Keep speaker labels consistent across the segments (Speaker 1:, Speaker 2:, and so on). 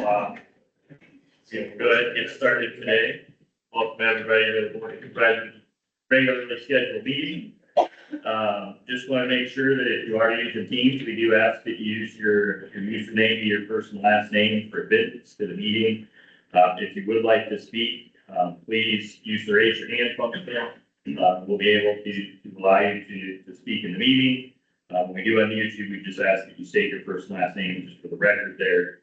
Speaker 1: So we'll go ahead and get started today. Welcome everybody to the Board of Supervisors regularly scheduled meeting. Just want to make sure that if you are using Teams, we do ask that you use your username, your first and last name for visits to the meeting. If you would like to speak, please use the raise your hand function. We'll be able to allow you to speak in the meeting. When we do unmute you, we just ask that you state your first and last name just for the record there.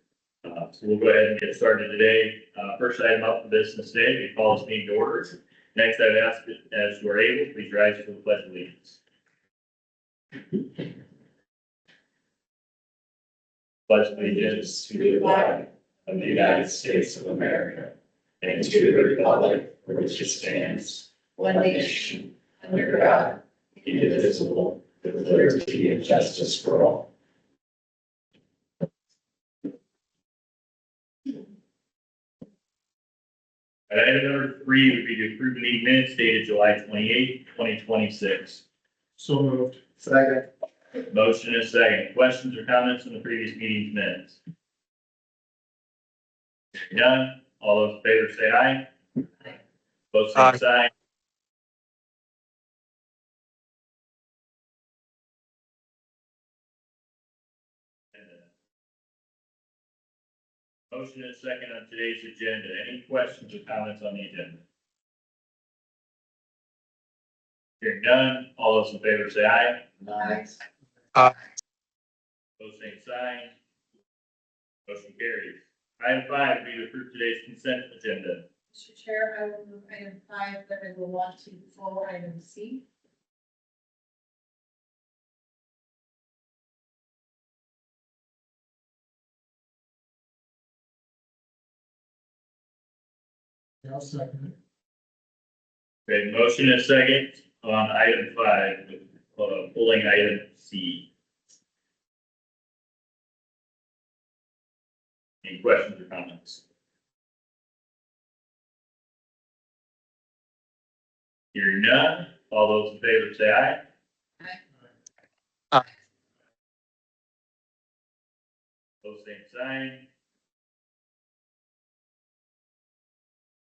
Speaker 1: So we'll go ahead and get started today. First item up for business today, we call this meeting to order. Next, I'd ask that as you are able, please rise for the pledge of allegiance. Pledge allegiance to the flag of the United States of America and to the republic for which it stands, one nation, under God, indivisible, with liberty and justice for all. Item number 3 would be to approve the meeting minutes dated July 28, 2026.
Speaker 2: So moved. Second.
Speaker 1: Motion is second. Questions or comments on the previous meeting's minutes? Hearing none. All those in favor say aye. Both same sign. Motion is second on today's agenda. Any questions or comments on the agenda? Hearing none. All those in favor say aye.
Speaker 2: Nice.
Speaker 1: Both same sign. Motion carries. Item 5 would be to approve today's consent agenda.
Speaker 3: Mr. Chair, I will move item 5, then I will want to full item C.
Speaker 2: I'll second it.
Speaker 1: Okay, motion is second on item 5, pulling item C. Any questions or comments? Hearing none, all those in favor say aye.
Speaker 3: Aye.
Speaker 1: Both same sign.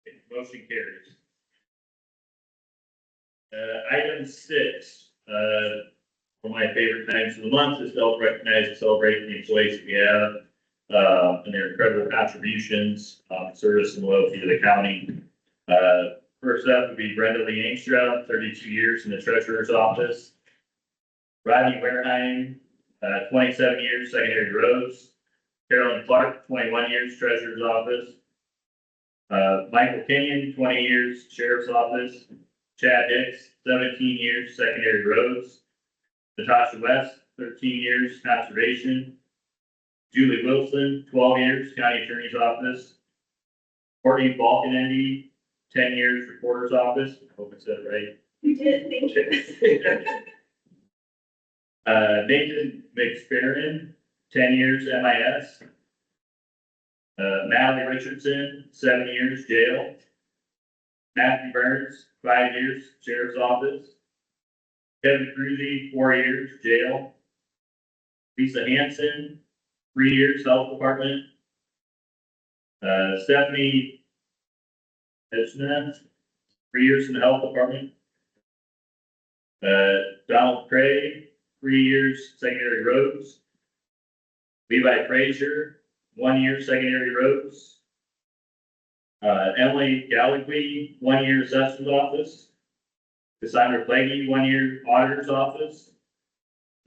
Speaker 1: Okay, motion carries. Item 6, one of my favorite times of the month is to recognize and celebrate the employees we have and their incredible contributions, service and loyalty to the county. First up would be Brenda Lee Angstra, 32 years in the treasurer's office. Rodney Wareheim, 27 years, secondary roads. Carolyn Clark, 21 years, treasurer's office. Michael Kenyon, 20 years, sheriff's office. Chad Hicks, 17 years, secondary roads. Natasha West, 13 years, conservation. Julie Wilson, 12 years, county attorney's office. Courtney Balkenende, 10 years, recorder's office. I hope I said it right.
Speaker 3: You did, thank you.
Speaker 1: Nathan McSperrin, 10 years, MIS. Natalie Richardson, 7 years, jail. Matthew Burns, 5 years, sheriff's office. Kevin Cruzy, 4 years, jail. Lisa Hanson, 3 years, health department. Stephanie Esna, 3 years in the health department. Donald Craig, 3 years, secondary roads. Levi Frazier, 1 year, secondary roads. Emily Gallagher, 1 year, assessor's office. Cassandra Plaguey, 1 year, auditor's office.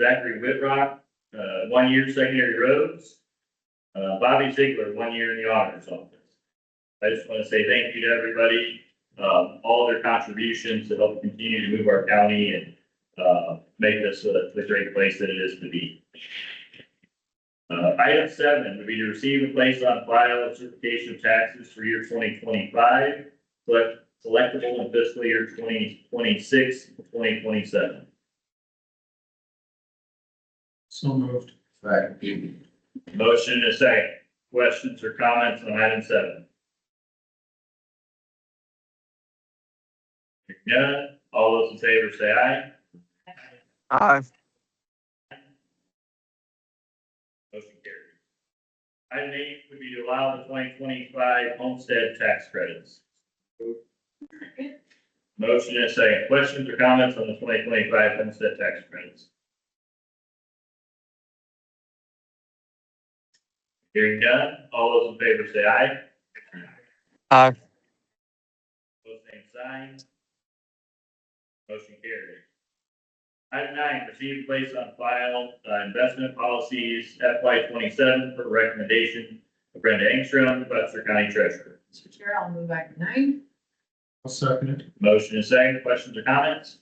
Speaker 1: Zachary Whitrock, 1 year, secondary roads. Bobby Ziegler, 1 year in the auditor's office. I just want to say thank you to everybody, all their contributions to help continue to move our county and make this the great place that it is to be. Item 7 would be to receive and place on file a certification of taxes for year 2025, collectible in fiscal year 2026 to 2027.
Speaker 2: So moved. Second.
Speaker 1: Motion is second. Questions or comments on item 7? If none, all those in favor say aye.
Speaker 4: Aye.
Speaker 1: Motion carries. Item 8 would be to allow the 2025 homestead tax credits. Motion and a second. Questions or comments on the 2025 homestead tax credits? Hearing none, all those in favor say aye.
Speaker 4: Aye.
Speaker 1: Pose same sign. Motion carried. Item 9, receive and place on file investment policies FY 27 for recommendation of Brenda Engstrom, Webster County Treasurer.
Speaker 3: Mr. Chair, I'll move item 9.
Speaker 2: I'll second it.
Speaker 1: Motion and second. Questions or comments?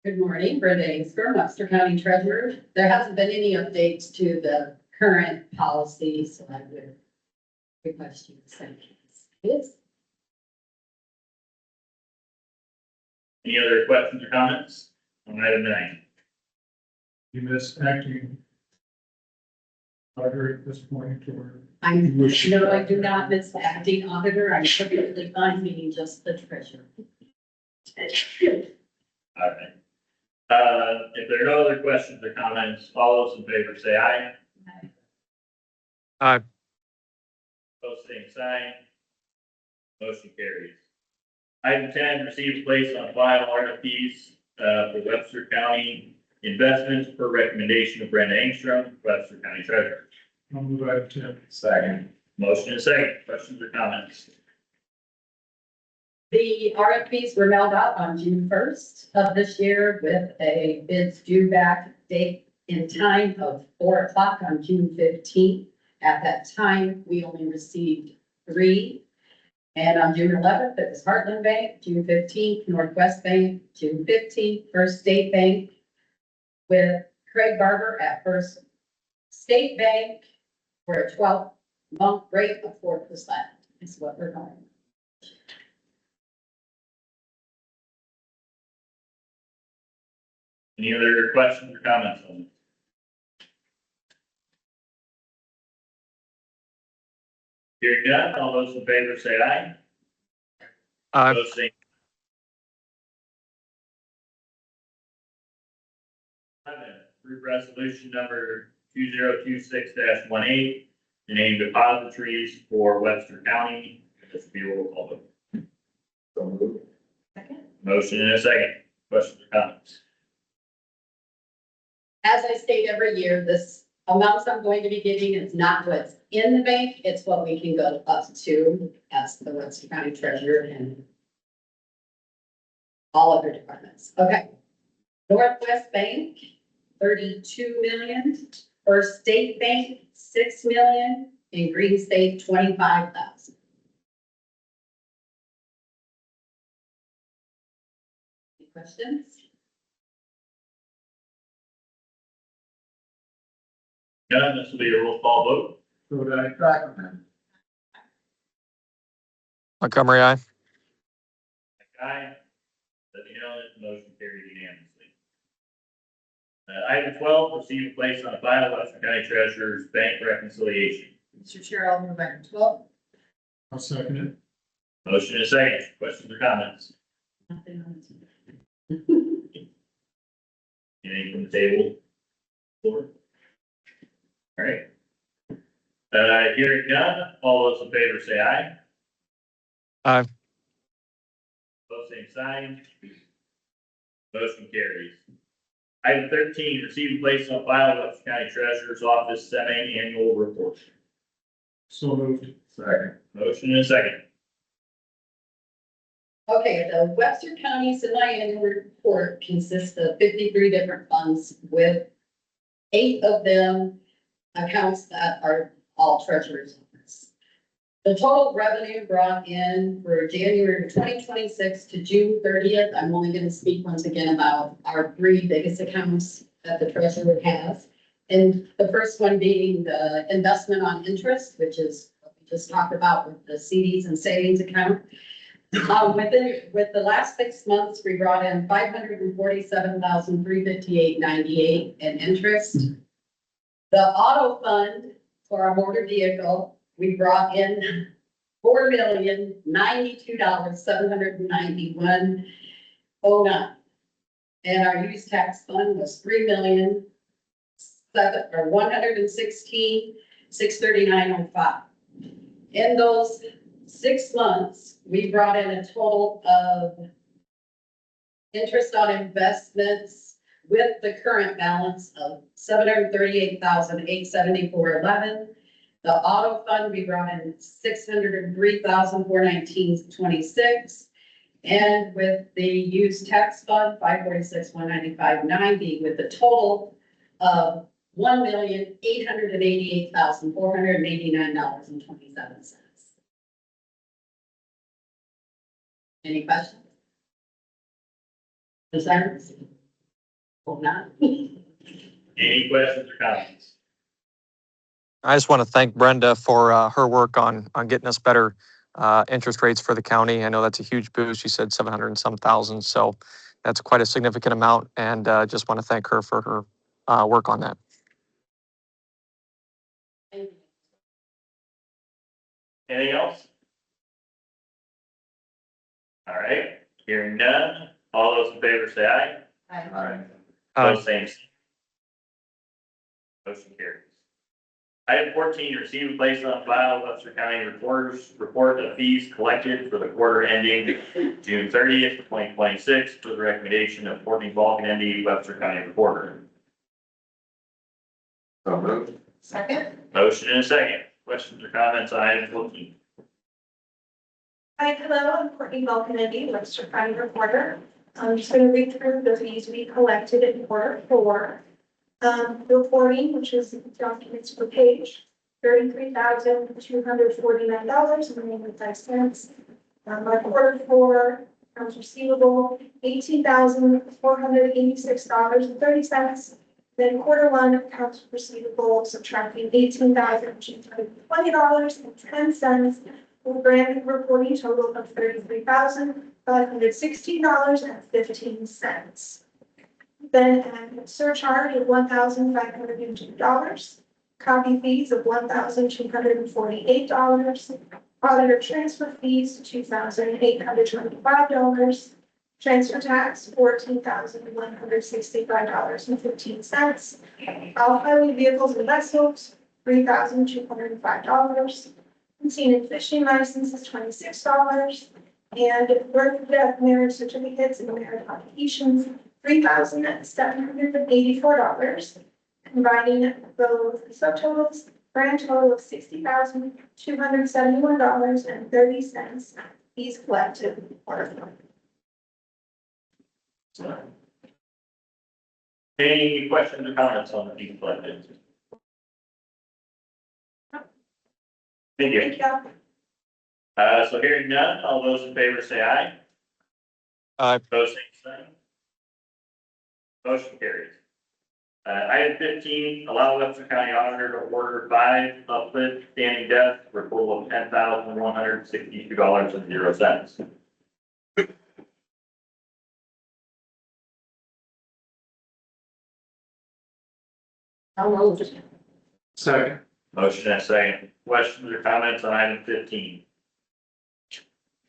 Speaker 5: Good morning, Brenda Engstrom, Webster County Treasurer. There hasn't been any updates to the current policy, so I would request you to send this.
Speaker 1: Any other questions or comments on item 9?
Speaker 2: You miss acting auditor at this point, or?
Speaker 5: No, I do not miss acting auditor. I'm perfectly fine meaning just the treasurer.
Speaker 1: All right. If there are no other questions or comments, all those in favor say aye.
Speaker 4: Aye.
Speaker 1: Pose same sign. Motion carries. Item 10, receive and place on file RFPs for Webster County investments per recommendation of Brenda Engstrom, Webster County Treasurer.
Speaker 2: I'll move item 10.
Speaker 1: Second. Motion and second. Questions or comments?
Speaker 5: The RFPs were mailed out on June 1st of this year with a bids due back date in time of 4 o'clock on June 15th. At that time, we only received 3. And on June 11th, it was Heartland Bank, June 15th, Northwest Bank, June 15th, First State Bank, with Craig Barber at First State Bank for a 12-month rate of 4% is what we're going.
Speaker 1: Any other questions or comments on it? Hearing none, all those in favor say aye.
Speaker 4: Aye.
Speaker 1: Pose same. Approve resolution number 2026-18, the name depositories for Webster County. This will be a roll call vote. So moved.
Speaker 3: Second.
Speaker 1: Motion and a second. Questions or comments?
Speaker 5: As I state every year, this amounts I'm going to be giving is not what's in the bank, it's what we can go up to as the Webster County Treasurer and all other departments. Okay. Northwest Bank, 32 million. First State Bank, 6 million. And Green State, 25,000. Any questions?
Speaker 1: None, this will be a roll call vote.
Speaker 2: Vote aye.
Speaker 4: Montgomery, aye.
Speaker 1: Aye. Let me know that the motion carried unanimously. Item 12, receive and place on file Webster County Treasurer's bank reconciliation.
Speaker 3: Mr. Chair, I'll move item 12.
Speaker 2: I'll second it.
Speaker 1: Motion and a second. Questions or comments?
Speaker 5: Nothing on this.
Speaker 1: Anything from the table? Floor? All right. Hearing none, all those in favor say aye.
Speaker 4: Aye.
Speaker 1: Both same sign. Motion carries. Item 13, receive and place on file Webster County Treasurer's Office semi-annual report.
Speaker 2: So moved.
Speaker 1: Second. Motion and a second.
Speaker 5: Okay, the Webster County semi-annual report consists of 53 different funds with 8 of them accounts that are all treasurer's office. The total revenue brought in for January of 2026 to June 30th, I'm only going to speak once again about our 3 biggest accounts that the treasurer has. And the first one being the investment on interest, which is what we just talked about with the CDs and savings account. With the last 6 months, we brought in $547,358.98 in interest. The auto fund for our motor vehicle, we brought in $4,092,791.09. And our use tax fund was $3,791,000. $116,639.05. In those 6 months, we brought in a total of interest on investments with the current balance of $738,874.11. The auto fund, we brought in $603,419.26. And with the used tax fund, $546,195.90, with a total of $1,888,489.27. Any questions? Concerns? Hope not.
Speaker 1: Any questions or comments?
Speaker 4: I just want to thank Brenda for her work on getting us better interest rates for the county. I know that's a huge boost. She said 700 and some thousand, so that's quite a significant amount. And just want to thank her for her work on that.
Speaker 1: Anything else? All right, hearing none. All those in favor say aye.
Speaker 3: Aye.
Speaker 1: Those same. Motion carries. Item 14, receive and place on file Webster County Recorder's report of fees collected for the quarter ending June 30th, 2026, with the recommendation of Courtney Balkan, ND, Webster County Recorder.
Speaker 2: So moved.
Speaker 3: Second?
Speaker 1: Motion and a second. Questions or comments on item 14?
Speaker 6: Hi, hello, I'm Courtney Balkan, Webster County Reporter. I'm just going to read through the fees we collected in quarter four. Reporting, which is documents per page, $33,249.95. By quarter four, accounts receivable, $18,486.30. Then quarter one, accounts receivable, subtracting $18,220.10. With grand reporting total of $33,516.15. Then a surcharge of $1,502, copy fees of $1,248, auditor transfer fees $2,825, transfer tax $14,165.15. All highway vehicles and vessels $3,205. Scene and fishing licenses $26, and birth, death, marriage certificates and marriage applications $3,784, combining both subtotals, grand total of $60,271.30. Fees collected.
Speaker 1: Any questions or comments on the fees collected? Thank you.
Speaker 6: Thank you.
Speaker 1: So hearing none, all those in favor say aye.
Speaker 4: Aye.
Speaker 1: Opposed, same sign. Motion carries. Item 15, allow Webster County Auditor to order 5 uplift standing death for a total of $10,162.00.
Speaker 2: Second.
Speaker 1: Motion and a second. Questions or comments on item 15?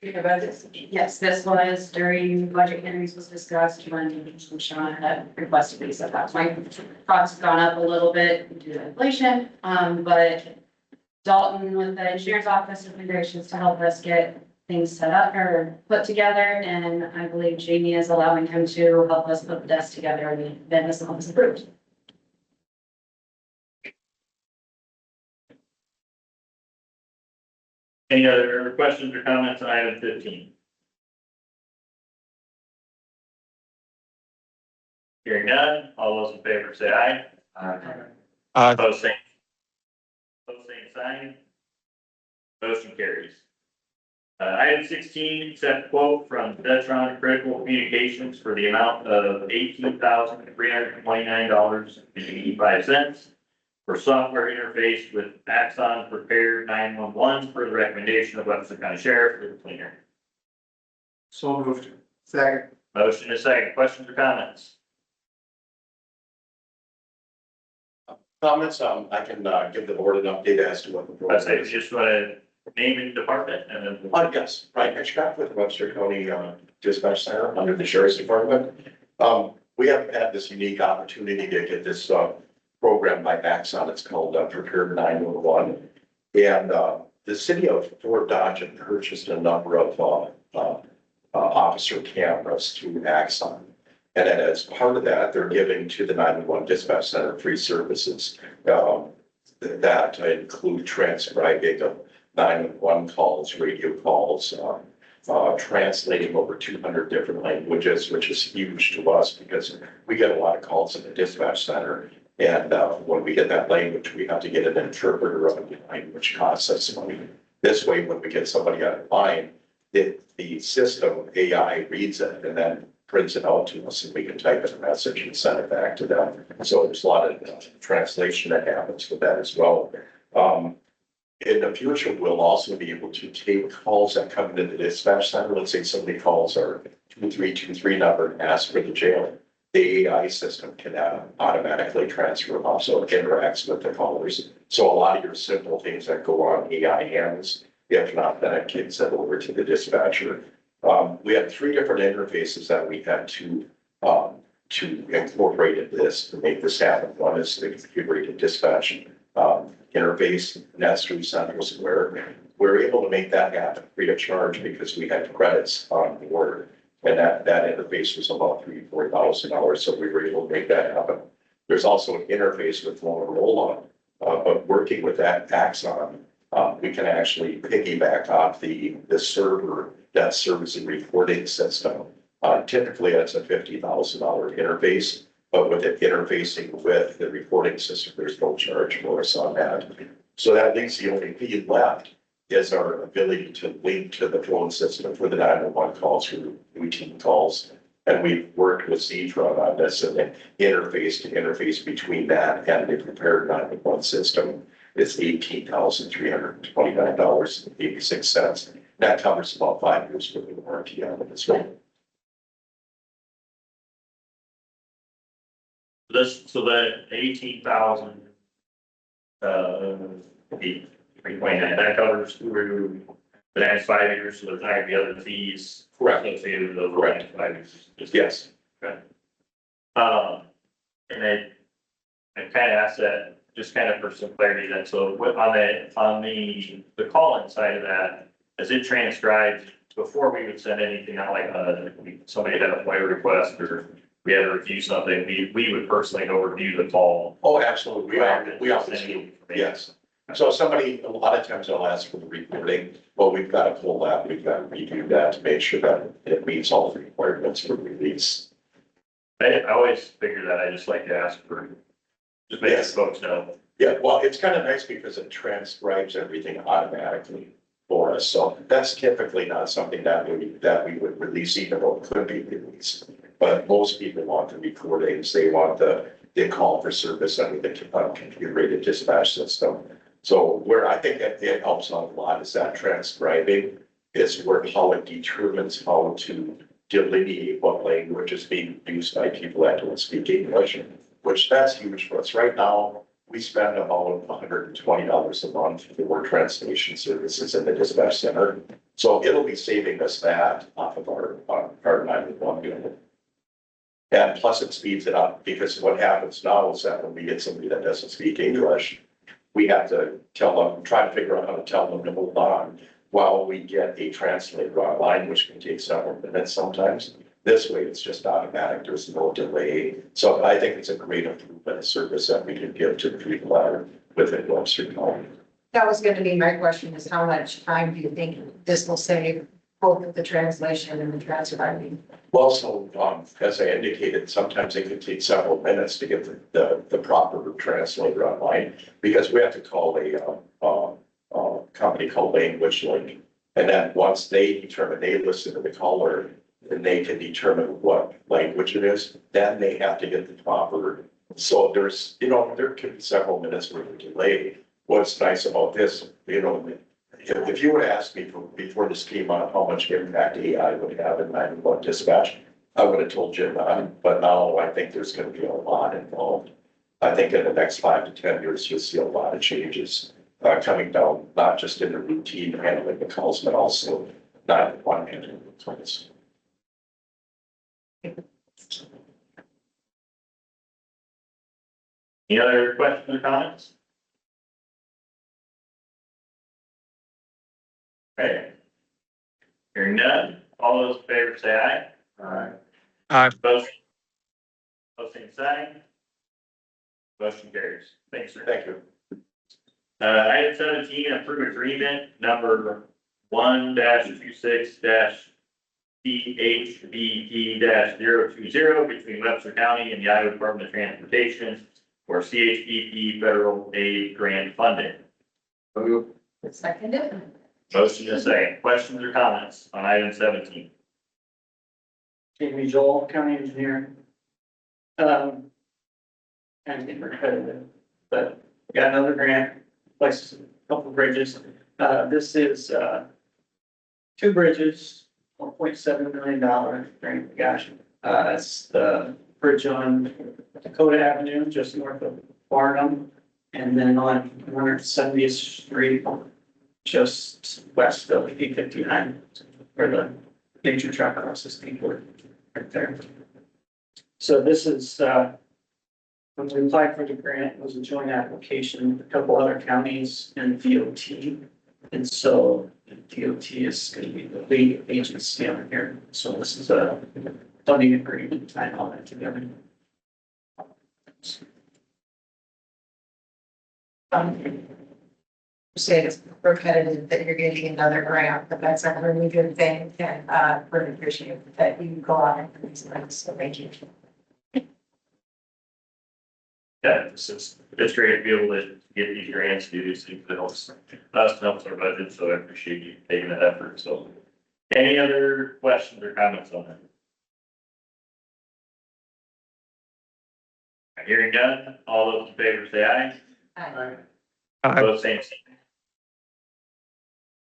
Speaker 7: Yes, this was during budget hearings was discussed when Sean had requested these. So that's why costs have gone up a little bit due to inflation. But Dalton with the engineer's office has been gracious to help us get things set up or put together. And I believe Jamie is allowing him to help us put the desk together and then this one was approved.
Speaker 1: Any other questions or comments on item 15? Hearing none, all those in favor say aye.
Speaker 4: Aye.
Speaker 1: Opposed, same sign. Motion carries. Item 16, accept quote from Detron Critical Communications for the amount of $18,329.85 for software interface with Axon Prepared 911 for the recommendation of Webster County Sheriff for the cleaner.
Speaker 2: So moved. Second.
Speaker 1: Motion is second. Questions or comments?
Speaker 8: Comments, I can give the board an update as to what the
Speaker 1: I
Speaker 8: program
Speaker 1: say,
Speaker 8: is.
Speaker 1: just want to name and department and then.
Speaker 8: Yes, right, Hitchcock with Webster County Dispatch Center under the Sheriff's Department. We have had this unique opportunity to get this program by Maxon. It's called Prepared 911. And the city of Fort Dodge had purchased a number of officer cameras through Axon. And then as part of that, they're giving to the 911 dispatch center free services that include transcribing of 911 calls, radio calls, translating over 200 different languages, which is huge to us because we get a lot of calls in the dispatch center. And when we get that language, we have to get an interpreter on the line, which costs us money. This way, when we get somebody on the line, the system AI reads it and then prints it out to us and we can type in a message and send it back to them. So there's a lot of translation that happens with that as well. In the future, we'll also be able to take calls that come into the dispatch center. Let's say somebody calls our 2323 number and asks for the jail. The AI system can automatically transfer them off, so it interacts with the callers. So a lot of your simple things that go on AI hands, if not, then it gets it over to the dispatcher. We had 3 different interfaces that we had to incorporate into this to make this happen. One is the computer-aided dispatch interface, and that's through Central where we're able to make that happen free of charge because we had credits on board. And that interface was about $3,000-$4,000, so we were able to make that happen. There's also an interface with Motorola, but working with that Axon, we can actually piggyback off the server that serves the recording system. Typically, that's a $50,000 interface, but with it interfacing with the recording system, there's no charge for us on that. So that leaves the only fee left is our ability to link to the phone system for the 911 calls, for routine calls. And we've worked with Zedron on this and the interface between that and the prepared 911 system is $18,329.86. That covers about 5 years worth of warranty on it as well.
Speaker 1: So the 18,000, 329, that covers through the next 5 years, so there's not gonna be other fees.
Speaker 8: Correct.
Speaker 1: Associated with those
Speaker 8: Correct.
Speaker 1: next 5 years.
Speaker 8: Yes.
Speaker 1: Okay. And I kind of asked that just kind of for some clarity then, so on the call-in side of that, as it transcribes, before we would send anything out, like, somebody had a FOIA request or we had to review something, we would personally go review the call.
Speaker 8: Oh, absolutely. We always do. Yes. So somebody, a lot of times they'll ask for the recording, well, we've got to pull that, we've got to review that to make sure that it meets all the requirements for release.
Speaker 1: I always figure that, I just like to ask for, just make
Speaker 8: Yes.
Speaker 1: folks know.
Speaker 8: Yeah, well, it's kind of nice because it transcribes everything automatically for us. So that's typically not something that we would release, even though it could be released. But most people want the recordings, they want the call for service under the computer-aided dispatch system. So where I think it helps out a lot is that transcribing is where how it determines how to delineate what language is being used by people that don't speak English, which that's huge for us. Right now, we spend about $120 a month for translation services in the dispatch center. So it'll be saving us that off of our 911 unit. And plus it speeds it up because what happens now is that when we get somebody that doesn't speak English, we have to try to figure out how to tell them to hold on while we get a translator online, which can take several minutes sometimes. This way, it's just automatic. There's no delay. So I think it's a great improvement of service that we can give to the people that are within Webster County.
Speaker 3: That was gonna be my question, is how much time do you think this will save, both with the translation and the transcribing?
Speaker 8: Well, so as I indicated, sometimes it can take several minutes to get the proper translator online because we have to call a company called Language Link. And then once they determine, they listen to the caller, and they can determine what language it is, then they have to get the proper. So there's, there could be several minutes worth of delay. What's nice about this, if you would ask me before this came out, how much impact AI would have in 911 dispatch, I would have told you none, but now I think there's going to be a lot involved. I think in the next 5 to 10 years, you'll see a lot of changes coming down, not just in the routine handling the calls, but also 911 handling the calls.
Speaker 1: Any other questions or comments? Okay. Hearing none, all those in favor say aye.
Speaker 4: Aye.
Speaker 1: Opposed? Same sign. Motion carries. Thanks, sir.
Speaker 8: Thank you.
Speaker 1: Item 17, approve agreement number 1-26-CHBP-020 between Webster County and the Iowa Department of Transportation for CHBP federal aid grant funding.
Speaker 3: Seconded.
Speaker 1: Motion is second. Questions or comments on item 17?
Speaker 2: Jamie Joel, county engineer. Kind of getting repetitive, but we got another grant, places a couple of bridges. This is, 2 bridges, $1.7 million grant, gosh. It's the bridge on Dakota Avenue, just north of Barnum, and then on 170th Street, just west of P59, where the major truck crosses people right there. So this is, when we applied for the grant, it was a joint application with a couple other counties and DOT. And so the DOT is going to be the lead agency on here. So this is a funding agreement, tying all that together.
Speaker 3: Say it's repetitive that you're getting another grant, but that's a really good thing, and, really appreciate that you go out and do these things, so thank you.
Speaker 1: Yeah, it's great to be able to get these grants, do these things, that helps us, helps our budget, so I appreciate you taking that effort, so. Any other questions or comments on that? Hearing none, all those in favor say aye.
Speaker 3: Aye.
Speaker 4: Aye.
Speaker 1: Both same sign.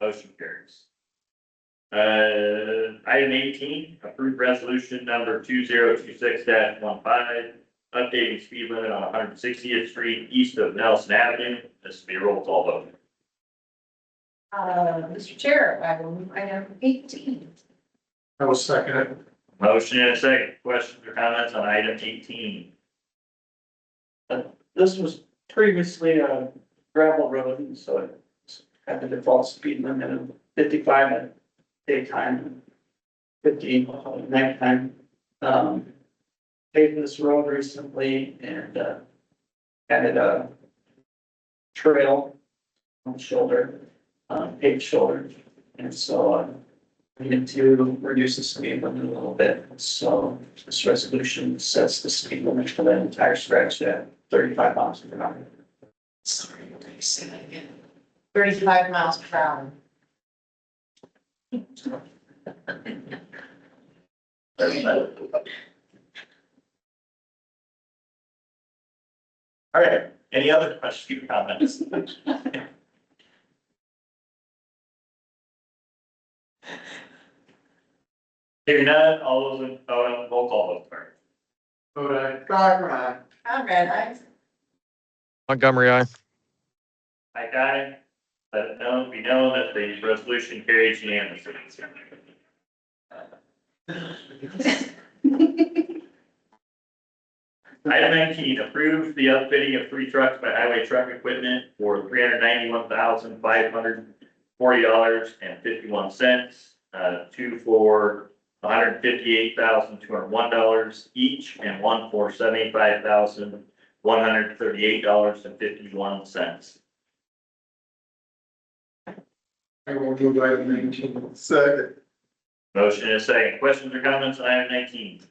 Speaker 1: Motion carries. Item 18, approved resolution number 2026-15, updating speed limit on 160th Street east of Nelson Avenue. This will be a roll call vote.
Speaker 3: Mr. Chair, I will move item 18.
Speaker 2: I will second it.
Speaker 1: Motion and a second. Questions or comments on item 18?
Speaker 2: This was previously a gravel road, and so it had the default speed limit of 55 at daytime, and 50 at nighttime. Paved this road recently and added a trail on the shoulder, paved shoulder. And so we need to reduce the speed limit a little bit. So this resolution sets the speed limit for the entire stretch at 35 miles per hour.
Speaker 3: Sorry, can you say that again? 35 miles per hour.
Speaker 1: All right, any other questions or comments? Hearing none, all those in, roll call vote, sorry.
Speaker 3: Conrad,
Speaker 4: Montgomery, aye.
Speaker 1: Aye, aye. Let it be known that the resolution carries unanimously. Item 19, approve the outfitting of 3 trucks by highway truck equipment for $391,540.51. 2 for $158,201 each, and 1 for $75,138.51.
Speaker 2: I will move item 19. Second.
Speaker 1: Motion is second. Questions or comments on item 19?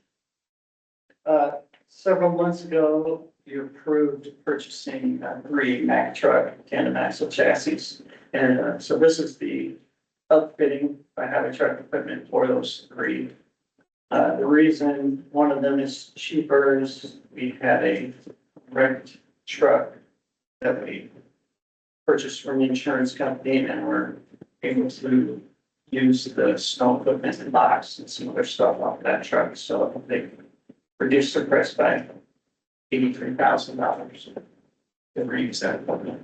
Speaker 2: Several months ago, you approved purchasing 3 Mack truck tandem axle chassis. And so this is the upfitting by highway truck equipment for those 3. The reason one of them is cheaper is we had a wrecked truck that we purchased from the insurance company, and we're able to use the snow equipment and box and some other stuff off that truck. So they reduced the price by $83,000. To reuse that equipment.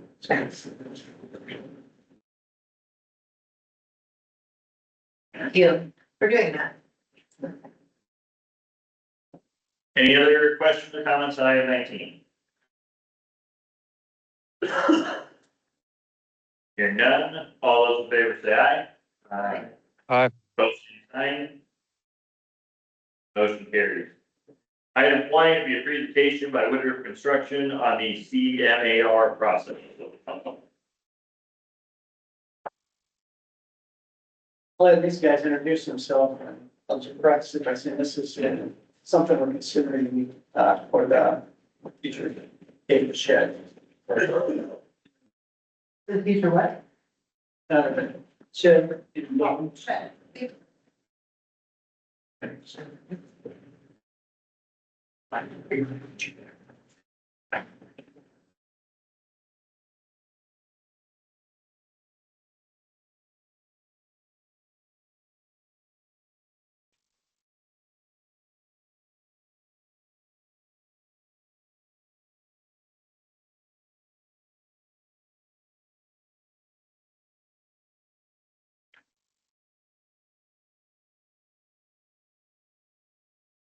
Speaker 3: thank you for doing that.
Speaker 1: Any other questions or comments on item 19? Hearing none, all those in favor say aye.
Speaker 2: Aye.
Speaker 4: Aye.
Speaker 1: Opposed, same sign. Motion carries. Item 20 will be a presentation by Woodruff Construction on the CMAR process.
Speaker 2: Let these guys introduce themselves. I'll just preface it by saying this is something we're considering for the future data shed.
Speaker 3: The future what?
Speaker 2: Shed.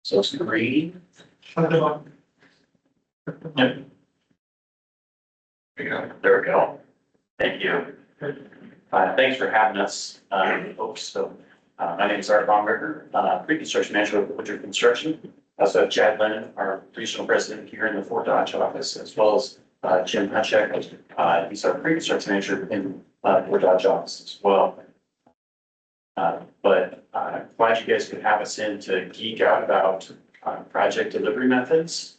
Speaker 9: So it's green. Yep. There we go. Thank you. Thanks for having us, folks. So, my name is Art Baumgartner, pre-construction manager of Webster Construction. I also have Chad Lennon, our regional president here in the Fort Dodge office, as well as Jim Hutchek. He's our pre-construction manager in Fort Dodge office as well. But glad you guys could have us in to geek out about project delivery methods.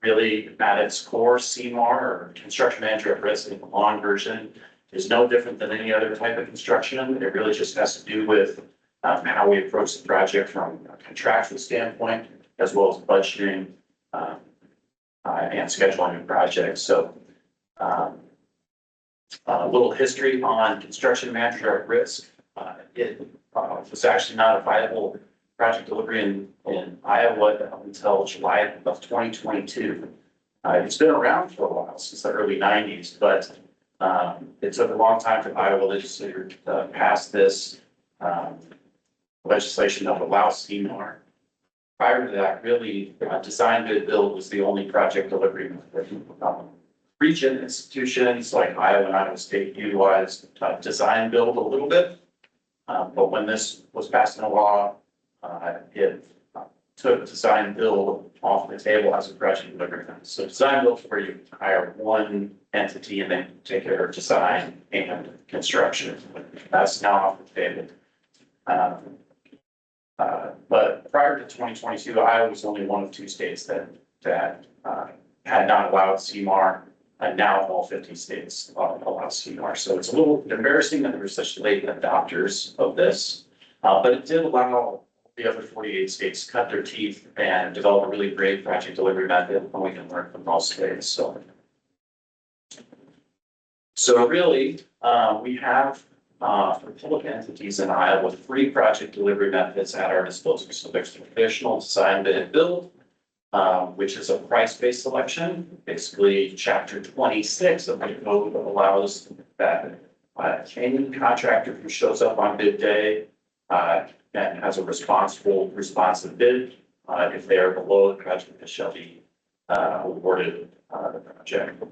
Speaker 9: Really, at its core, CMAR, or construction manager at risk in the long version, is no different than any other type of construction. It really just has to do with how we approach the project from a contractual standpoint, as well as budgeting and scheduling of projects. So a little history on construction manager at risk. It was actually not a viable project delivery in Iowa up until July of 2022. It's been around for a while, since the early 90s, but it took a long time for the Iowa legislature to pass this legislation that would allow CMAR. Prior to that, really, design bid build was the only project delivery method. Region institutions like Iowa and Iowa State utilized design build a little bit. But when this was passed into law, it took design build off the table as a project delivery method. So design build is where you hire one entity and then take care of design and construction. That's now off the table. But prior to 2022, Iowa was only one of two states that had not allowed CMAR. And now all 50 states allow CMAR. So it's a little embarrassing that there were such late adopters of this, but it did allow the other 48 states to cut their teeth and develop a really great project delivery method, and we can learn from all states. So really, we have for public entities in Iowa 3 project delivery methods at our disposal. So there's the traditional design, bid, and build, which is a price-based selection. Basically, chapter 26 of the code allows that any contractor who shows up on bid day and has a responsive bid, if they are below the project, shall be awarded the project.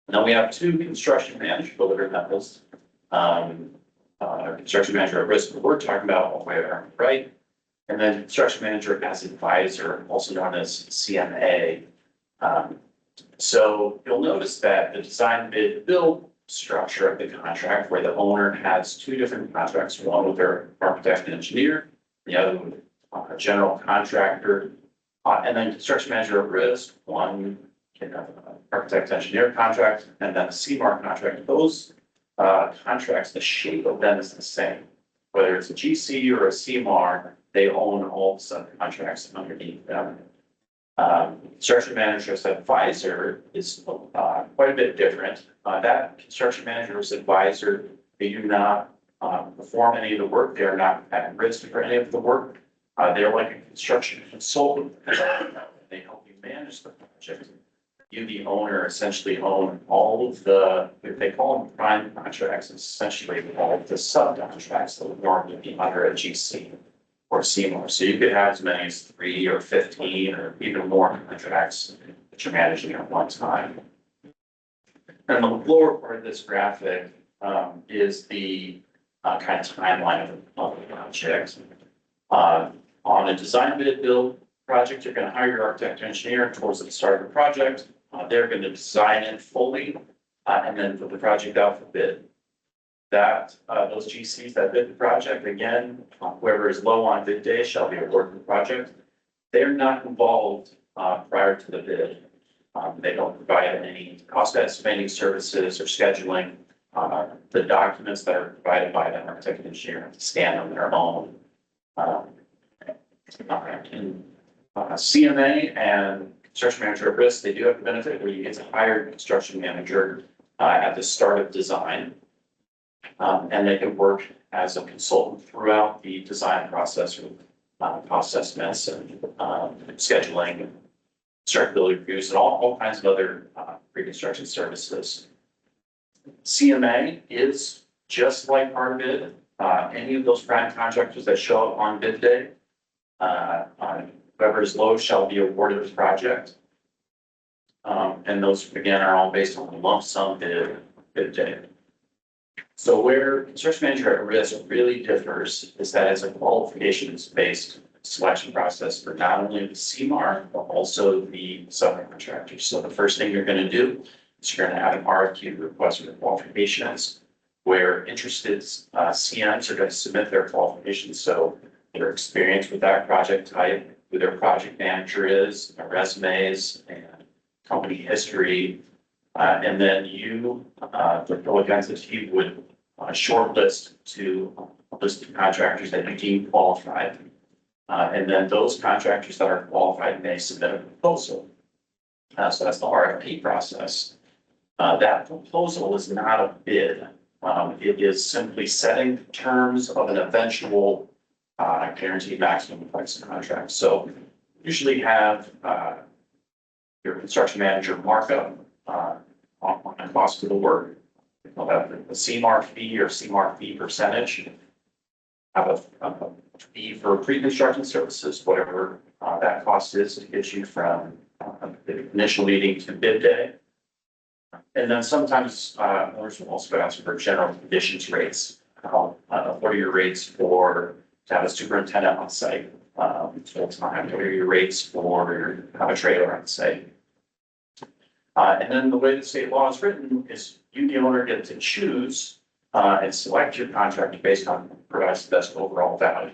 Speaker 9: Now we have 2 construction manager delivery methods. Construction manager at risk, we're talking about all the way around, right? And then construction manager as advisor, also known as CMA. So you'll notice that the design bid build structure of the contract, where the owner has 2 different contracts, one with their architect and engineer, the other with a general contractor, and then construction manager at risk, one can have an architect engineer contract, and then a CMAR contract. Those contracts, the shape of them is the same. Whether it's a GC or a CMAR, they own all the subcontracts underneath them. Construction manager as advisor is quite a bit different. That construction manager as advisor, they do not perform any of the work. They are not at risk for any of the work. They're like a construction consultant. They help you manage the project. You, the owner, essentially own all of the, if they call them prime contracts, it's essentially all of the subcontracts that would normally be under a GC or CMAR. So you could have as many as 3 or 15 or even more contracts that you're managing at one time. And the lower part of this graphic is the kind of timeline of the project. On a design bid build project, you're going to hire your architect or engineer towards the start of the project. They're going to design it fully and then put the project out for bid. That those GCs that bid the project, again, whoever is low on bid day shall be awarded the project. They're not involved prior to the bid. They don't provide any cost estimating services or scheduling. The documents that are provided by the architect and engineer have to stand on their own. In CMA and construction manager at risk, they do have the benefit where you get to hire a construction manager at the start of design. And they can work as a consultant throughout the design process with cost estimates and scheduling, constructability reviews, and all kinds of other pre-construction services. CMA is just like our bid. Any of those prime contractors that show up on bid day, whoever is low shall be awarded the project. And those, again, are all based on the lump sum bid day. So where construction manager at risk really differs is that it's a qualifications-based selection process for not only the CMAR, but also the subcontractors. So the first thing you're going to do is you're going to have an RFQ request for qualifications where interested CMs are going to submit their qualifications. So their experience with that project type, who their project manager is, their resumes, and company history. And then you, the public entity, would shortlist to a list of contractors that you deem qualified. And then those contractors that are qualified may submit a proposal. So that's the RFP process. That proposal is not a bid. It is simply setting terms of an eventual guaranteed maximum price of contract. So usually have your construction manager markup on the cost of the work. They'll have the CMAR fee or CMAR fee percentage. Have a fee for pre-construction services, whatever that cost is to get you from the initial meeting to bid day. And then sometimes owners will also ask for general conditions rates. What are your rates for to have a superintendent on site full time? What are your rates for to have a trailer on site? And then the way the state law is written is you, the owner, get to choose and select your contractor based on what provides the best overall value.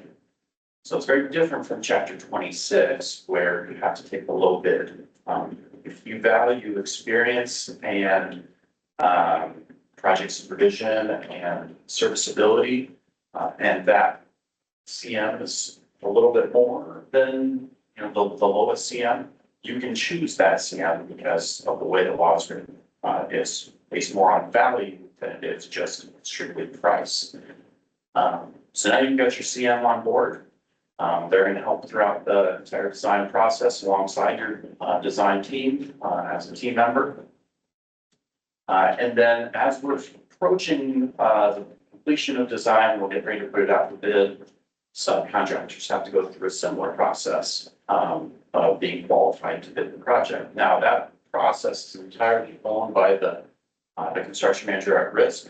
Speaker 9: So it's very different from chapter 26, where you have to take the low bid. If you value experience and project supervision and serviceability, and that CM is a little bit more than the lowest CM, you can choose that CM because of the way the law is written. It's based more on value than it is just strictly price. So now you've got your CM on board. They're going to help throughout the entire design process alongside your design team as a team member. And then as we're approaching the completion of design, we'll get ready to put it out for bid. Subcontractors have to go through a similar process of being qualified to bid the project. Now that process is entirely owned by the construction manager at risk.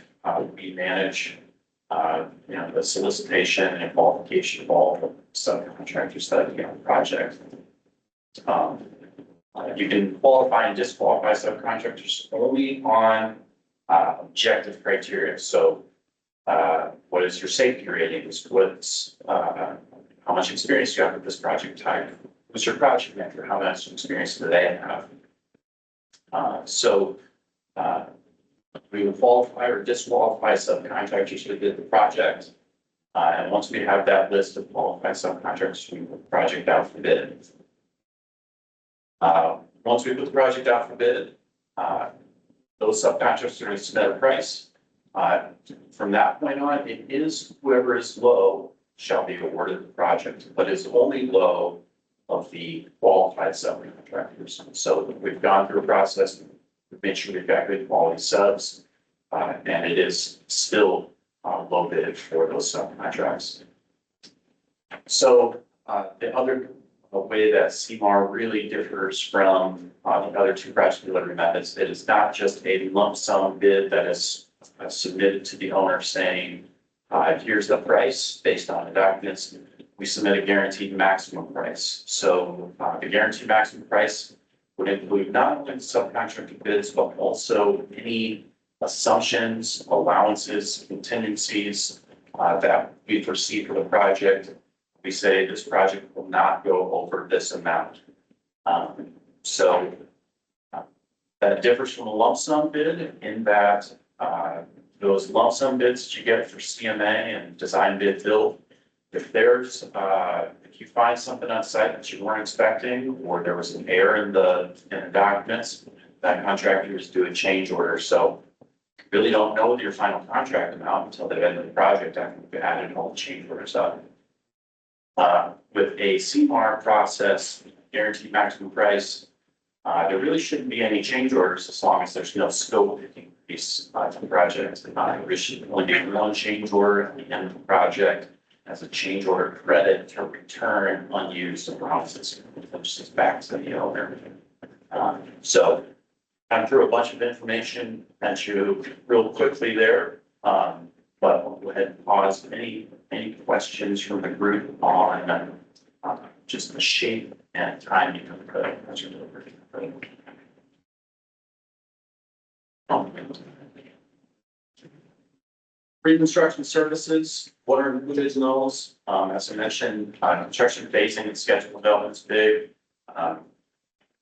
Speaker 9: We manage the solicitation and qualification of all the subcontractors that be on the project. You can qualify and disqualify subcontractors only on objective criteria. So what is your safety ratings? What's how much experience do you have with this project type? Who's your project manager? How much experience do they have? We will qualify or disqualify subcontractors who did the project. And once we have that list of qualified subcontractors, we put the project out for bid. Once we put the project out for bid, those subcontractors are going to submit a price. From that point on, it is whoever is low shall be awarded the project, but it's only low of the qualified subcontractors. So we've gone through a process. We've made sure we've got good quality subs, and it is still low bid for those subcontracts. So the other a way that CMAR really differs from the other two project delivery methods. It is not just a lump sum bid that is submitted to the owner saying, here's the price based on the documents. We submit a guaranteed maximum price. So the guaranteed maximum price would include not only subcontractor bids, but also any assumptions, allowances, contingencies that we foresee for the project. We say this project will not go over this amount. So that differs from a lump sum bid in that those lump sum bids that you get for CMA and design bid build, if there's if you find something on site that you weren't expecting, or there was an error in the documents, that contractor is doing change order. So really don't know your final contract amount until the end of the project after you've added all the change orders up. With a CMAR process, guaranteed maximum price, there really shouldn't be any change orders as long as there's no scope increase to the project. There should only be one change order at the end of the project as a change order credit to return unused allowances, which is back to the owner. So I'm through a bunch of information at you real quickly there, but I'll go ahead and pause. Any questions from the group on just the shape and timing of the project delivery? Pre-construction services, what are included in those? As I mentioned, construction phasing and schedule development is big.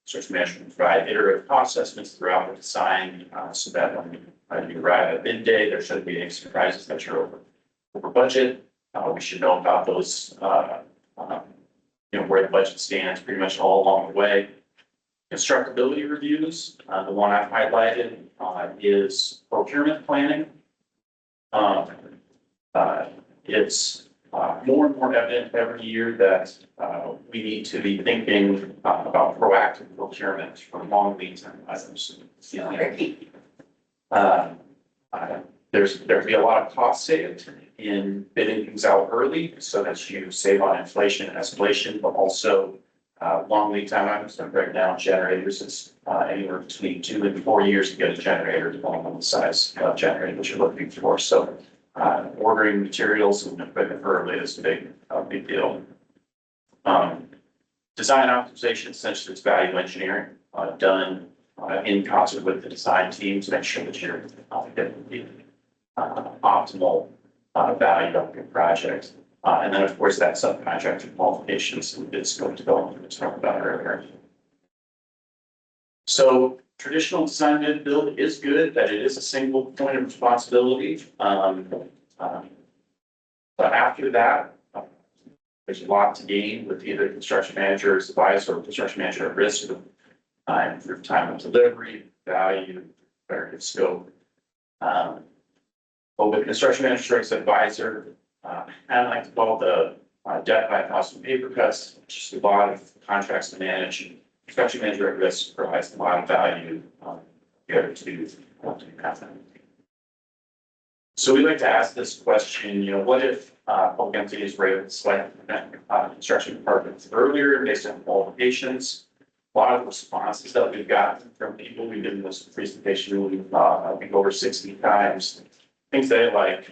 Speaker 9: Construction management will provide iterative cost assessments throughout the design, so that when you arrive at bid day, there shouldn't be any surprises that you're over budget. We should know about those, where the budget stands pretty much all along the way. Constructability reviews, the one I've highlighted is procurement planning. It's more and more evident every year that we need to be thinking about proactive procurement for long lead time items. There'd be a lot of cost saved in bidding things out early so that you save on inflation and escalation, but also long lead time items. And right now, generators, it's anywhere between 2 and 4 years to get a generator, depending on the size of generator that you're looking for. So ordering materials and equipment early is a big deal. Design optimization, essentially it's value engineering done in concert with the design team to make sure that you're getting the optimal value of your project. And then, of course, that subcontractor qualifications and bid scope development we talked about earlier. So traditional design bid build is good, that it is a single point of responsibility. But after that, there's a lot to gain with either construction manager as advisor or construction manager at risk of improved time of delivery, value, various scope. But with construction manager as advisor, I like to call the death by cost and paper cuts, just a lot of contracts to manage. Construction manager at risk provides a lot of value compared to have them. So we like to ask this question, what if public entities were able to select construction departments earlier based on qualifications? A lot of responses that we've gotten from people, we've given this presentation, I think over 60 times, things they like.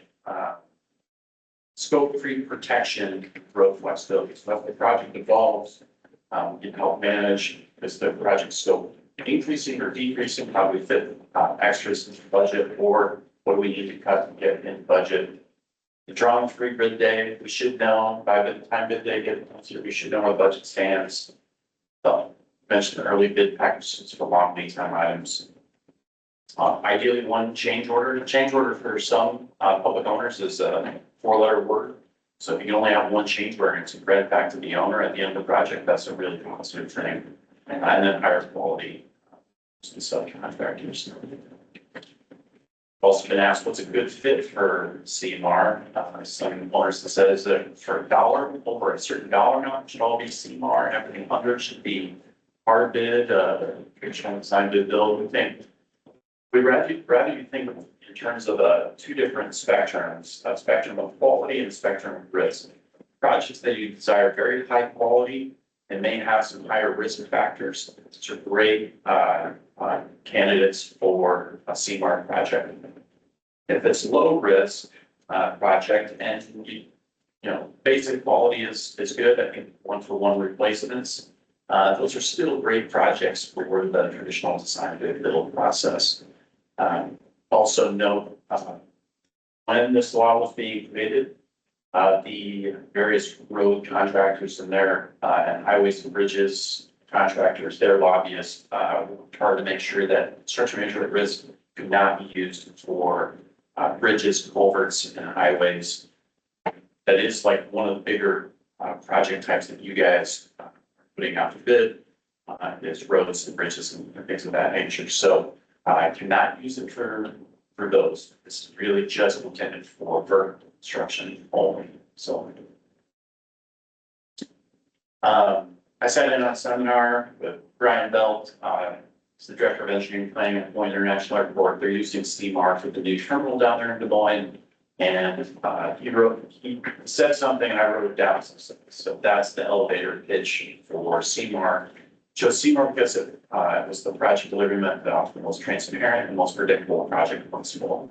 Speaker 9: Scope-free protection, growth flexibility. So if the project evolves, we can help manage is the project scope increasing or decreasing, how do we fit extras into the budget, or what do we need to cut to get in budget. The drawing free bid day, we should know by the time bid day gets here, we should know where the budget stands. So mentioned early bid packages for long lead time items. Ideally, one change order. Change order for some public owners is a 4-letter word. So if you can only have one change order and it's read back to the owner at the end of the project, that's a really positive thing. And then higher quality subcontractors. Also been asked what's a good fit for CMAR. Some owners have said is that for a dollar, over a certain dollar amount, it should all be CMAR. Everything under should be hard bid, traditional design bid build. We think we'd rather you think in terms of two different spectrums, a spectrum of quality and a spectrum of risk. Projects that you desire very high quality It may have some higher risk factors. These are great candidates for a CMAR project. If it's low risk project and basic quality is good, I think 1-for-1 replacements. Those are still great projects for the traditional design build process. Also note, when this law was being created, the various road contractors and their and highways and bridges contractors, their lobbyists, worked hard to make sure that structure major at risk could not be used for bridges, culverts, and highways. That is like one of the bigger project types that you guys are putting out to bid, is roads and bridges and things of that nature. So I cannot use it for those. This is really just intended for vertical construction only. So I sat in on a seminar with Brian Belt, he's the director of engineering planning at Des Moines International Airport. They're using CMAR for the new terminal down there in Des Moines. And he said something and I wrote it down. So that's the elevator pitch for CMAR. Chose CMAR because it was the project delivery method that offered the most transparent and most predictable project possible.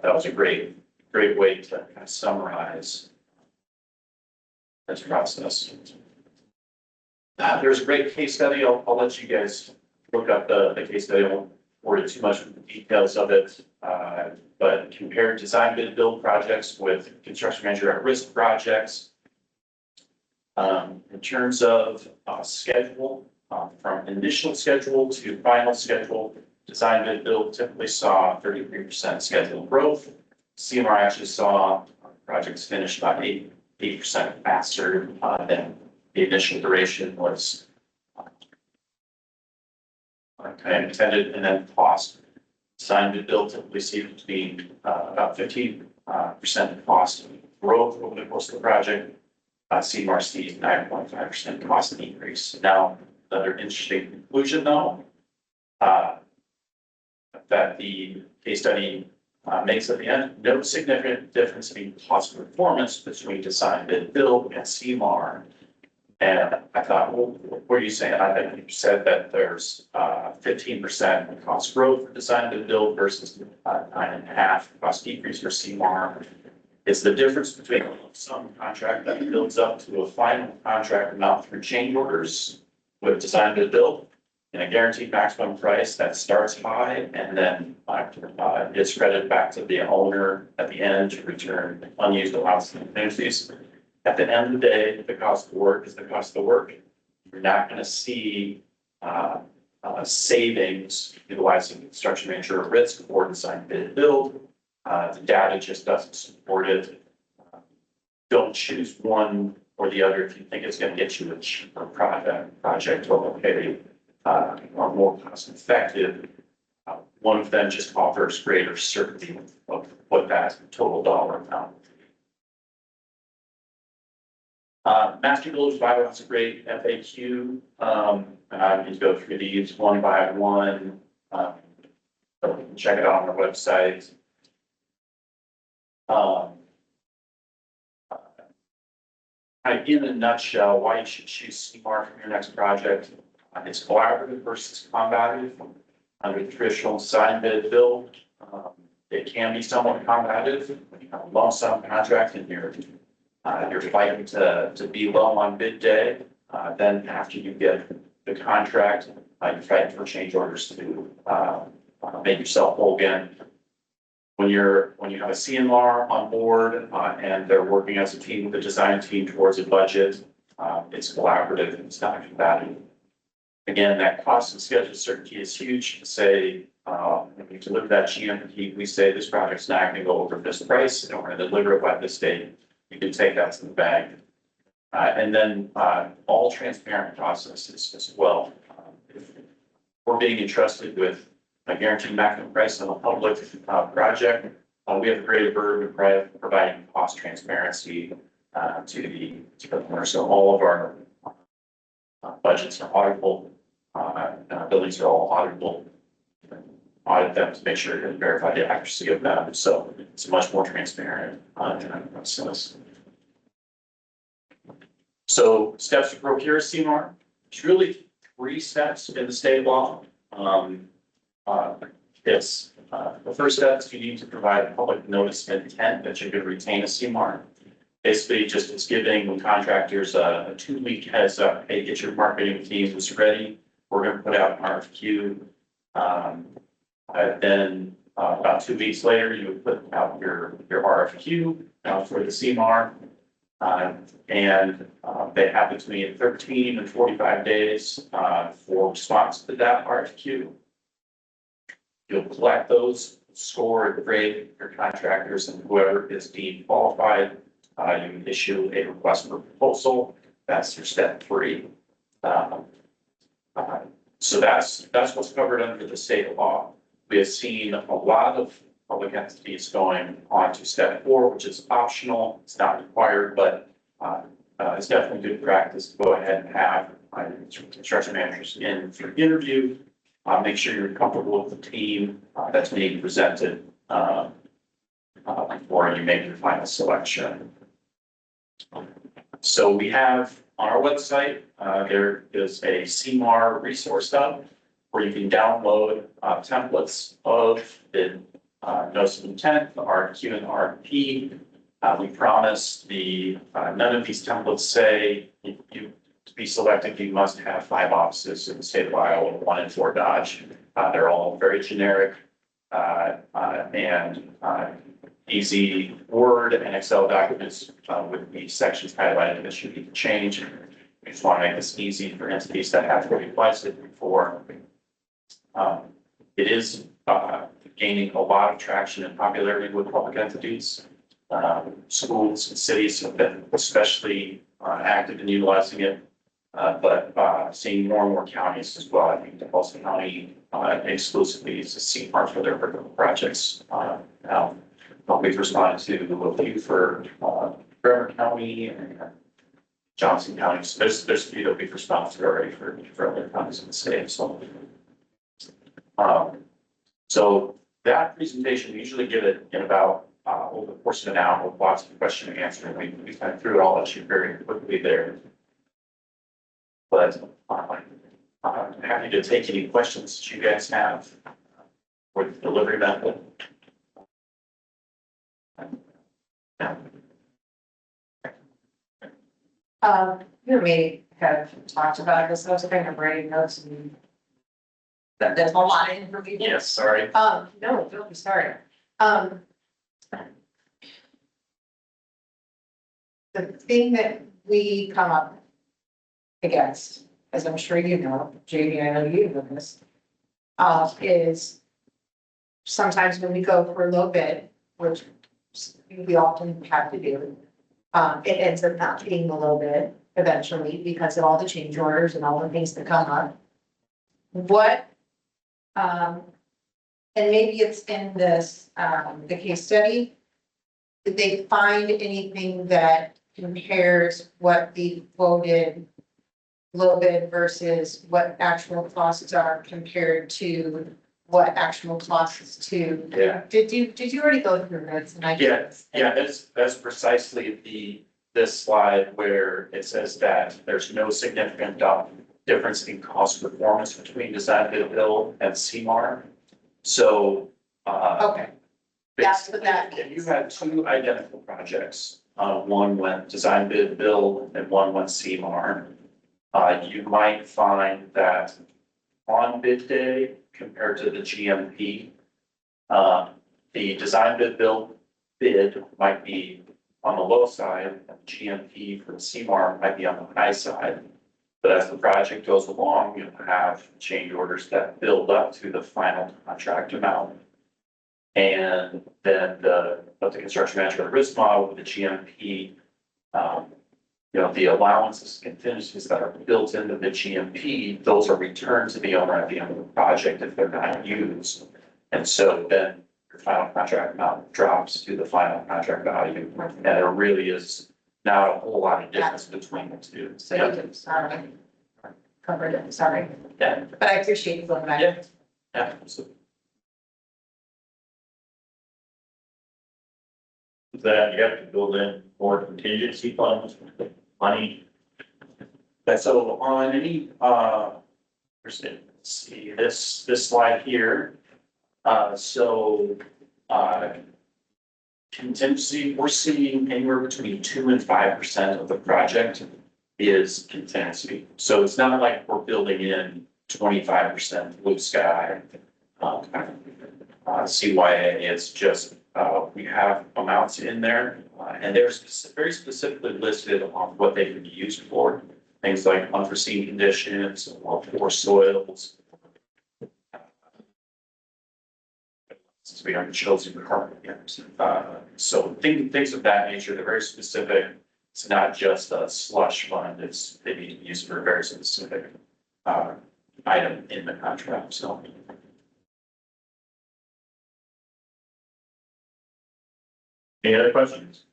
Speaker 9: That was a great way to kind of summarize this process. There's a great case study. I'll let you guys look up the case study. I won't bore you too much with the details of it. But compare design bid build projects with construction manager at risk projects. In terms of schedule, from initial schedule to final schedule, design bid build typically saw 33% schedule growth. CMR actually saw projects finish about 8% faster than the initial duration was kind of intended, and then cost. Design bid build typically see between about 15% cost growth over the course of the project. CMR sees 9.5% cost increase. Now, another interesting conclusion though, that the case study makes at the end, no significant difference in cost performance between design bid build and CMR. And I thought, well, what are you saying? I think you said that there's 15% cost growth for design bid build versus 9.5% cost decrease for CMR. It's the difference between some contract that builds up to a final contract amount through change orders with design bid build and a guaranteed maximum price that starts high and then is credited back to the owner at the end to return unused amounts of contingencies. At the end of the day, the cost of work is the cost of the work. You're not going to see savings utilizing construction manager at risk or design bid build. The data just doesn't support it. Don't choose one or the other if you think it's going to get you a cheaper project or located or more cost effective. One of them just offers greater certainty of what that total dollar amount. Master Builders Bible has a great FAQ. I need to go through these one by one. Check it out on our website. In a nutshell, why you should choose CMAR for your next project. It's collaborative versus combative. Under the traditional design bid build, it can be somewhat combative. When you have a lump sum contract and you're fighting to be low on bid day. Then after you get the contract, you're fighting for change orders to make yourself whole again. When you have a CMR on board and they're working as a team with the design team towards a budget, it's collaborative and it's not combative. Again, that cost and schedule certainty is huge. To say when we deliver that GMP, we say this project's not going to go over this price and we're going to deliver it by this date. You can take that to the bank. And then all transparent processes as well. If we're being entrusted with a guaranteed maximum price on a public project, we have a great burden of providing cost transparency to the owner. So all of our budgets are auditable, buildings are all auditable. Audit them to make sure and verify the accuracy of them. So it's much more transparent process. So steps to procure a CMAR, it's really 3 steps in the state law. The first step is you need to provide public notice of intent that you're going to retain a CMAR. Basically, just it's giving contractors a 2-week heads up, hey, get your marketing teams ready. We're going to put out an RFQ. Then about 2 weeks later, you would put out your RFQ for the CMAR. And they have between 13 and 45 days for response to that RFQ. You'll collect those, score and grade your contractors, and whoever is deemed qualified, you issue a request for proposal. That's your step 3. So that's what's covered under the state law. We have seen a lot of public entities going on to step 4, which is optional. It's not required, but it's definitely good practice to go ahead and have construction managers in for interview. Make sure you're comfortable with the team that's being presented before you make your final selection. So we have on our website, there is a CMAR resource hub where you can download templates of the notice of intent, the RFQ and the RFP. We promise none of these templates say you to be selected, you must have 5 offices in the state of Iowa, 1 in Fort Dodge. They're all very generic and easy Word and Excel documents with the sections highlighted that you need to change. We just want to make this easy for entities that have to replace it before. It is gaining a lot of traction and popularity with public entities. Schools and cities have been especially active in utilizing it, but seeing more and more counties as well. I think Tulsa County exclusively uses CMAR for their projects. Now, we've responded to a few for Bremer County and Johnson County. So there's a few that we've responded to already for other counties in the state. So that presentation, we usually give it in about over the course of an hour with lots of question and answer. And we kind of threw it all at you very quickly there. But I'm happy to take any questions that you guys have for the delivery method.
Speaker 3: You may have talked about this, I was kind of writing notes and there's a lot of information.
Speaker 9: Yes, sorry.
Speaker 3: No, don't be sorry. The thing that we come up against, as I'm sure you know, JD, I know you know this, is sometimes when we go for a low bid, which we often have to do, it ends up not being the low bid eventually because of all the change orders and all the things that come up. What, and maybe it's in this, the case study, did they find anything that compares what the quoted low bid versus what actual costs are compared to what actual costs to?
Speaker 9: Yeah.
Speaker 3: Did you already go through this? And I
Speaker 9: Yeah, that's precisely this slide where it says that there's no significant difference in cost performance between design bid build and CMAR. So
Speaker 3: Okay, that's what that
Speaker 9: if you
Speaker 3: means.
Speaker 9: had 2 identical projects, one went design bid build and one went CMAR, you might find that on bid day compared to the GMP, the design bid build bid might be on the low side, and GMP for the CMAR might be on the high side. But as the project goes along, you'll have change orders that build up to the final contract amount. And then the construction manager risk model with the GMP, the allowances and contingencies that are built into the GMP, those are returned to the owner at the end of the project if they're not used. And so then your final contract amount drops to the final contract value. And there really is not a whole lot of difference between the two.
Speaker 3: So you did, sorry. Covered it, sorry.
Speaker 9: Yeah.
Speaker 3: But I appreciate you going back.
Speaker 9: Yeah, so
Speaker 1: That you have to build in more contingency funds, money
Speaker 9: But so on any, let's see, this slide here. Contingency, we're seeing anywhere between 2 and 5% of the project is contingency. So it's not like we're building in 25% blue sky. CYA, it's just, we have amounts in there, and they're very specifically listed on what they can be used for. Things like unforeseen conditions or poor soils. Since we haven't chosen the carbon yet. So things of that nature, they're very specific. It's not just a slush fund, they need to be used for a very specific item in the contract, so.
Speaker 1: Any other questions?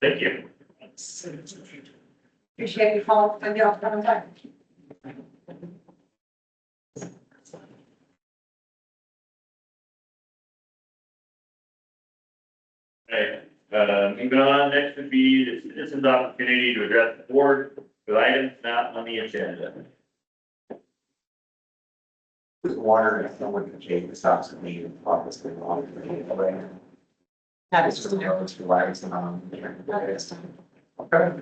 Speaker 1: Thank you.
Speaker 3: Appreciate you calling, and y'all coming back.
Speaker 1: Okay, moving on, next would be the citizens' opportunity to address the board with items not on the agenda.
Speaker 10: Just wondering if someone could take this out to me and obviously on the
Speaker 3: That
Speaker 10: it's
Speaker 3: is
Speaker 10: just nervous for lives and okay.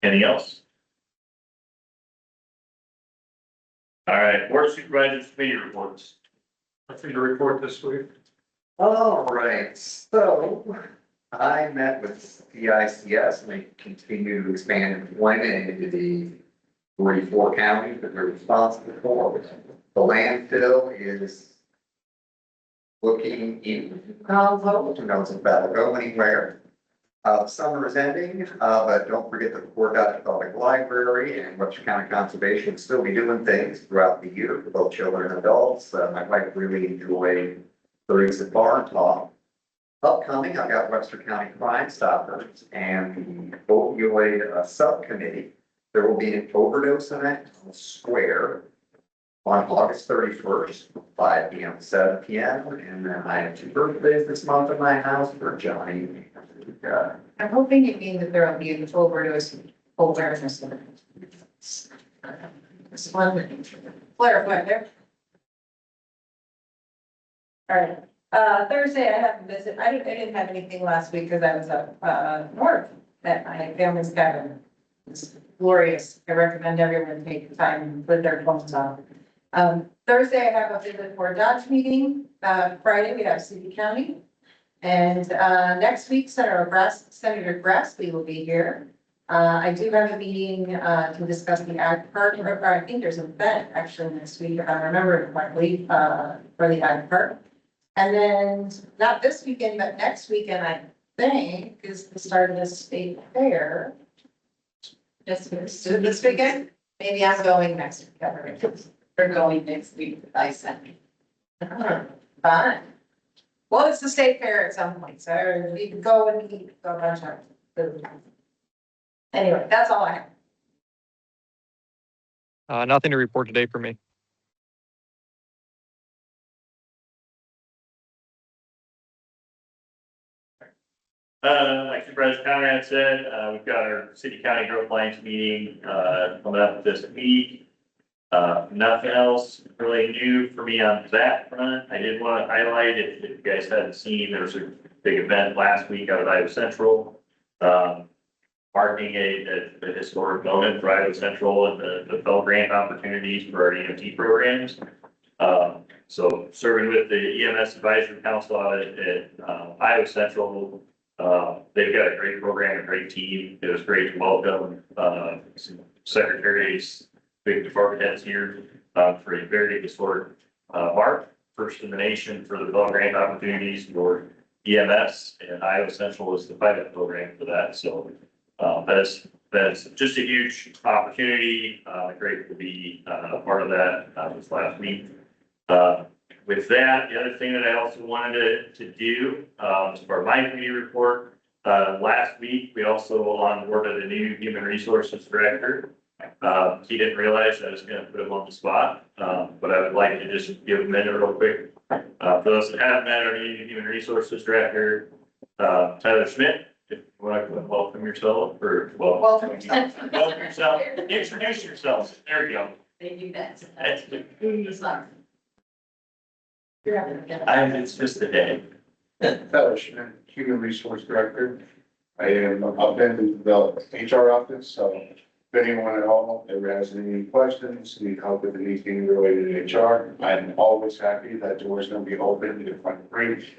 Speaker 1: Anything else? All right, board of supervisors committee reports.
Speaker 11: Nothing to report this week.
Speaker 10: All right, so I met with the ICS and they continue to expand employment into the 44 counties that they're responsible for. The landfill is looking in, who knows if that'll go anywhere. Summer is ending, but don't forget the Fort Dodge Public Library and Webster County Conservation will still be doing things throughout the year for both children and adults. My wife really enjoyed the recent bar talk. Upcoming, I've got Webster County Crime Stoppers and the opioid subcommittee. There will be an overdose event on the square on August 31st, 5 p.m. to 7 p.m. And then I have 2 birthdays this month in my house for Johnny.
Speaker 3: I'm hoping you mean that there will be an overdose awareness event. This one, clarify there. All right, Thursday I have a visit. I didn't have anything last week because I was up, north at my family's cabin. It's glorious. I recommend everyone take the time and put their phones on. Thursday I have a visit for a Dodge meeting. Friday we have City County. And next week, Senator Grassley will be here. I do have a meeting to discuss the ag park, or I think there's an event actually next week, if I remember correctly, for the ag park. And then, not this weekend, but next weekend, I think, is the start of the state fair. This weekend? Maybe I'm going next week.
Speaker 5: We're going next week, I sent.
Speaker 3: Fine. Well, it's the state fair at some point, so we can go and eat a bunch of food. Anyway, that's all I have.
Speaker 4: Nothing to report today for me.
Speaker 1: Like Supervisor Conrad said, we've got our city county growth alliance meeting, coming up this week. Nothing else really new for me on that front. I did want to highlight, if you guys hadn't seen, there was a big event last week out of Iowa Central. Marking a historic moment for Iowa Central and the Pell Grant opportunities for our EMT programs. So serving with the EMS Advisory Council out at Iowa Central, they've got a great program, a great team. It was great to welcome some secretaries, big department heads here for a very historic mark, first in the nation for the Pell Grant opportunities for EMS, and Iowa Central is the pilot program for that. So that's just a huge opportunity. Great to be part of that this last week. With that, the other thing that I also wanted to do as part of my committee report, last week we also onboarded a new human resources director. He didn't realize I was gonna put him on the spot, but I would like to just give a minute real quick. For those that haven't met our new Human Resources Director, Tyler Schmidt, if you want to welcome yourself, or, well,
Speaker 3: Welcome yourself.
Speaker 1: welcome yourself, introduce yourself, there you go.
Speaker 5: They do that.
Speaker 1: That's good.
Speaker 5: It's not. You're having a good.
Speaker 1: It's just a day.
Speaker 11: Tyler Schmidt, Human Resource Director. I am up in the HR office, so if anyone at all ever has any questions, need help with anything related to HR, I'm always happy. That door is gonna be open if I'm free.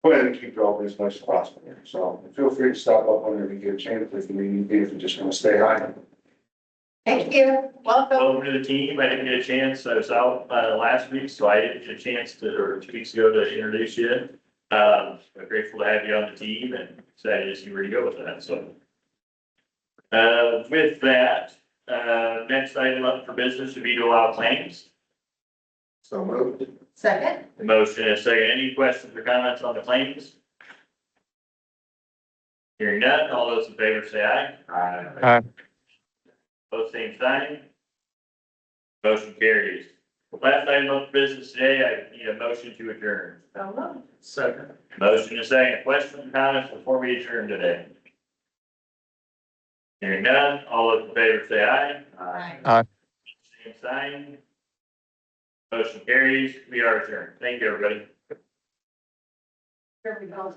Speaker 11: Plan to keep it open as much as possible, so feel free to stop up whenever you get a chance, if you need anything, if you just wanna stay high.
Speaker 3: Thank you. Welcome.
Speaker 1: Welcome to the team. I didn't get a chance. I was out last week, so I didn't get a chance to, or 2 weeks ago, to introduce you. I'm grateful to have you on the team and excited to see where you go with that, so. With that, next item up for business would be to allow claims.
Speaker 10: So moved.
Speaker 3: Second?
Speaker 1: The motion is second. Any questions or comments on the claims? Hearing none, all those in favor say aye.
Speaker 4: Aye.
Speaker 1: Both same sign. Motion carries. Last item of business today, I need a motion to adjourn.
Speaker 11: Second.
Speaker 1: Motion is second. Questions or comments before we adjourn today? Hearing none, all those in favor say aye.
Speaker 3: Aye.
Speaker 1: Same sign. Motion carries. We are adjourned. Thank you, everybody.
Speaker 3: Here we go.